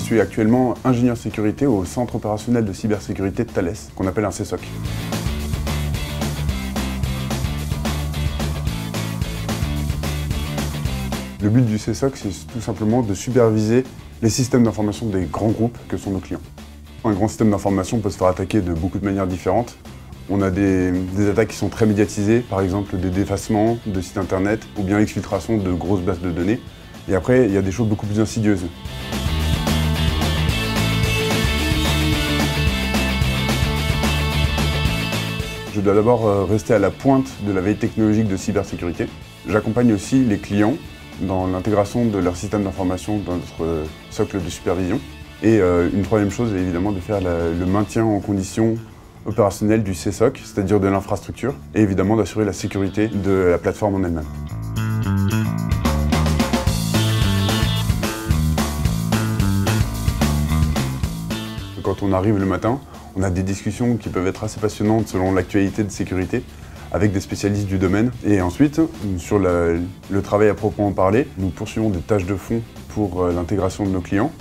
suis actuellement ingénieur sécurité au Centre opérationnel de cybersécurité de Thales, qu'on appelle un CSOC. Le but du CSOC, c'est tout simplement de superviser les systèmes d'information des grands groupes que sont nos clients. Un grand système d'information peut se faire attaquer de beaucoup de manières différentes. On a des attaques qui sont très médiatisées, par exemple des défacements de sites internet ou bien l'exfiltration de grosses bases de données. Et après, il y a des choses beaucoup plus insidieuses. Je dois d'abord rester à la pointe de la veille technologique de cybersécurité. J'accompagne aussi les clients dans l'intégration de leur système d'information dans notre socle de supervision. Et une troisième chose est évidemment de faire le maintien en condition opérationnelle du CSOC, c'est-à-dire de l'infrastructure, et évidemment d'assurer la sécurité de la plateforme en elle-même. Quand on arrive le matin, on a des discussions qui peuvent être assez passionnantes selon l'actualité de sécurité avec des spécialistes du domaine. Et ensuite, sur le travail à proprement parler, nous poursuivons des tâches de fond pour l'intégration de nos clients.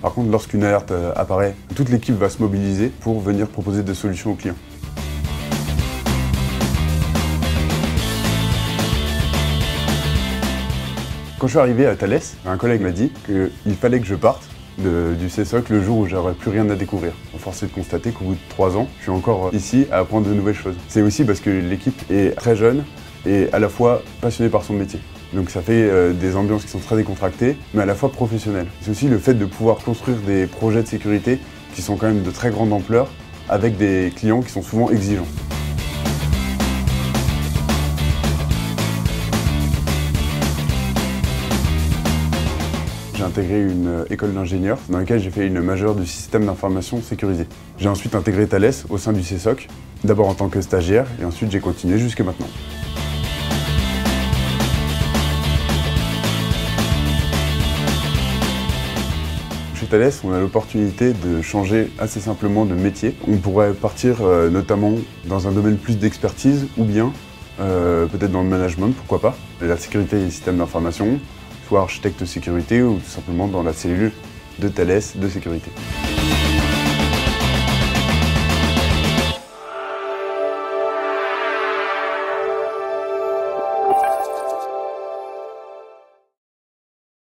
Par contre, lorsqu'une alerte apparaît, toute l'équipe va se mobiliser pour venir proposer des solutions aux clients. Quand je suis arrivé à Thales, un collègue m'a dit qu'il fallait que je parte du CSOC le jour où j'aurais plus rien à découvrir. Force est de constater qu'au bout de 3 ans, je suis encore ici à apprendre de nouvelles choses. C'est aussi parce que l'équipe est très jeune et à la fois passionnée par son métier. Donc ça fait des ambiances qui sont très décontractées, mais à la fois professionnelles. C'est aussi le fait de pouvoir construire des projets de sécurité qui sont quand même de très grande ampleur, avec des clients qui sont souvent exigeants. J'ai intégré une école d'ingénieur dans laquelle j'ai fait une majeure de système d'information sécurisé. J'ai ensuite intégré Thales au sein du CSOC, d'abord en tant que stagiaire et ensuite j'ai continué jusqu'à maintenant. Chez Thales, on a l'opportunité de changer assez simplement de métier. On pourrait partir notamment dans un domaine plus d'expertise ou bien peut-être dans le management, pourquoi pas, la sécurité des systèmes d'information, soit architecte sécurité ou tout simplement dans la cellule de Thales de sécurité.